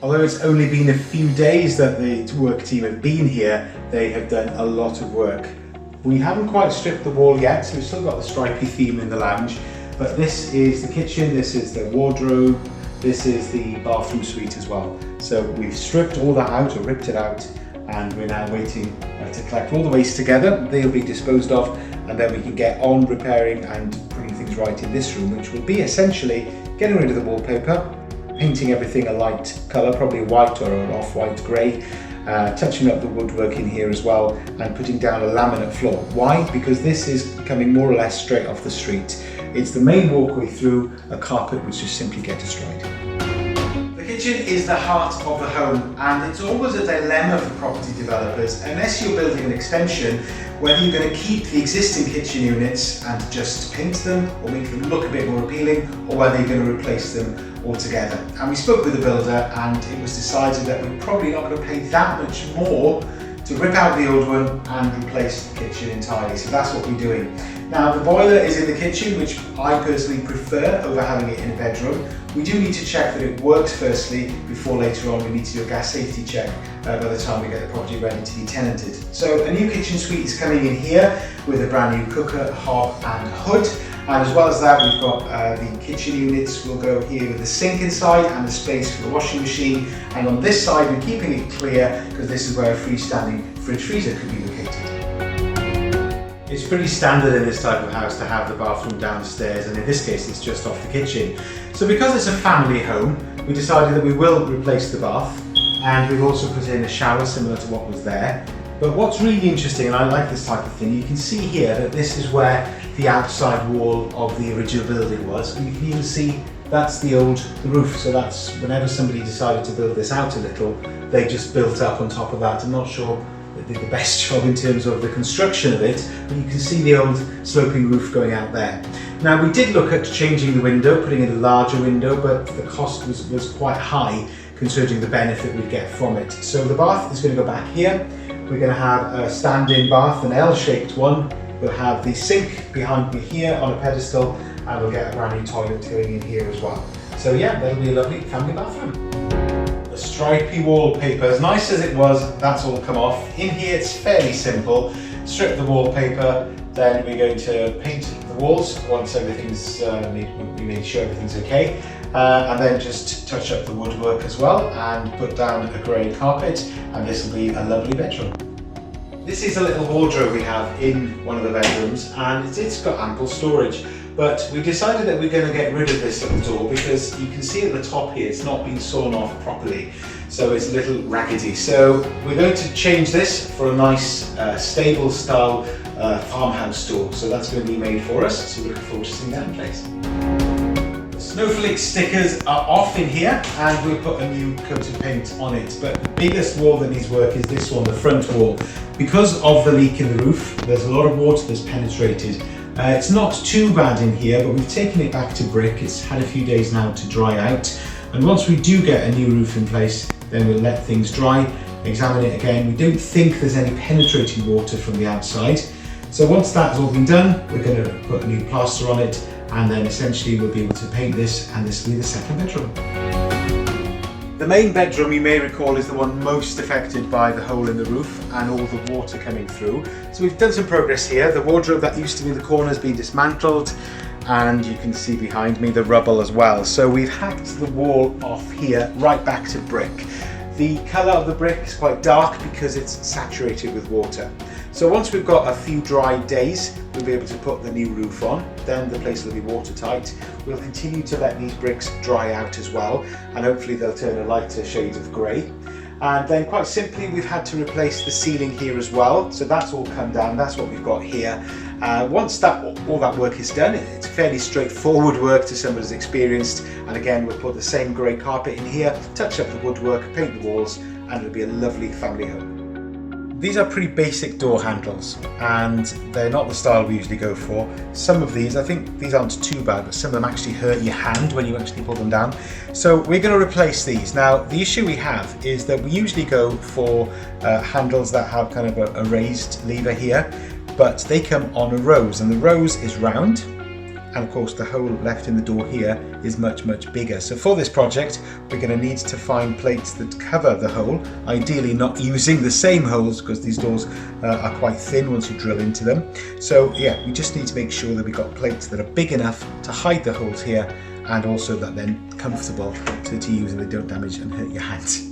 Although it's only been a few days that the work team have been here, they have done a lot of work. We haven't quite stripped the wall yet, so we've still got the stripy theme in the lounge, but this is the kitchen, this is the wardrobe, this is the bathroom suite as well. So we've stripped all that out, or ripped it out, and we're now waiting to collect all the waste together. They'll be disposed of, and then we can get on repairing and putting things right in this room, which will be essentially getting rid of the wallpaper, painting everything a light colour, probably white or an off-white grey, touching up the woodwork in here as well, and putting down a laminate floor. Why? Because this is coming more or less straight off the street. It's the main walkway through, a carpet which just simply get destroyed. The kitchen is the heart of the home, and it's always a dilemma for property developers, unless you're building an extension, whether you're going to keep the existing kitchen units and just paint them or make them look a bit more appealing, or whether you're going to replace them altogether. And we spoke with the builder, and it was decided that we're probably not going to pay that much more to rip out the old one and replace the kitchen entirely. So that's what we're doing. Now, the boiler is in the kitchen, which I personally prefer over having it in a bedroom. We do need to check that it works firstly, before later on we need to do a gas safety check by the time we get the property ready to be tenanted. So a new kitchen suite is coming in here with a brand new cooker, hob and hood. And as well as that, we've got the kitchen units will go here with the sink inside and the space for the washing machine. And on this side, we're keeping it clear because this is where a freestanding fridge freezer could be located. It's pretty standard in this type of house to have the bathroom downstairs, and in this case it's just off the kitchen. So because it's a family home, we decided that we will replace the bath, and we've also put in a shower similar to what was there. But what's really interesting, and I like this type of thing, you can see here that this is where the outside wall of the original building was, and you can even see that's the old roof. So that's whenever somebody decided to build this out a little, they just built up on top of that. I'm not sure they did the best job in terms of the construction of it, but you can see the old sloping roof going out there. Now, we did look at changing the window, putting in a larger window, but the cost was quite high considering the benefit we'd get from it. So the bath is going to go back here. We're going to have a stand-in bath, an L-shaped one. We'll have the sink behind me here on a pedestal, and we'll get a brand new toilet going in here as well. So yeah, that'll be a lovely family bathroom. The stripy wallpaper, as nice as it was, that's all come off. In here it's fairly simple. Strip the wallpaper, then we're going to paint the walls once everything's we made sure everything's okay. And then just touch up the woodwork as well and put down a grey carpet, and this will be a lovely bedroom. This is a little wardrobe we have in one of the bedrooms, and it's got ample storage. But we decided that we're going to get rid of this little door because you can see at the top here it's not been sawn off properly, so it's a little raggedy. So we're going to change this for a nice stable style farmhouse door. So that's going to be made for us, so we're looking forward to seeing that in place. Snowflake stickers are off in here, and we'll put a new coat of paint on it. But the biggest wall that needs work is this one, the front wall. Because of the leak in the roof, there's a lot of water that's penetrated. It's not too bad in here, but we've taken it back to brick. It's had a few days now to dry out. And once we do get a new roof in place, then we'll let things dry, examine it again. We don't think there's any penetrating water from the outside. So once that's all been done, we're going to put a new plaster on it, and then essentially we'll be able to paint this, and this will be the second bedroom. The main bedroom, you may recall, is the one most affected by the hole in the roof and all the water coming through. So we've done some progress here. The wardrobe that used to be in the corner has been dismantled, and you can see behind me the rubble as well. So we've hacked the wall off here right back to brick. The colour of the brick is quite dark because it's saturated with water. So once we've got a few dry days, we'll be able to put the new roof on. Then the place will be watertight. We'll continue to let these bricks dry out as well, and hopefully they'll turn a lighter shade of grey. And then quite simply, we've had to replace the ceiling here as well. So that's all come down, that's what we've got here. Once all that work is done, it's fairly straightforward work to someone who's experienced. And again, we'll put the same grey carpet in here, touch up the woodwork, paint the walls, and it'll be a lovely family home. These are pretty basic door handles, and they're not the style we usually go for. Some of these, I think these aren't too bad, but some of them actually hurt your hand when you actually pull them down. So we're going to replace these. Now, the issue we have is that we usually go for handles that have kind of a raised lever here, but they come on a rose, and the rose is round, and of course the hole left in the door here is much bigger. So for this project we're going to need to find plates that cover the hole, ideally not using the same holes because these doors are quite thin once you drill into them. So yeah, we just need to make sure that we've got plates that are big enough to hide the holes here and also that they're comfortable to use and they don't damage and hurt your hands.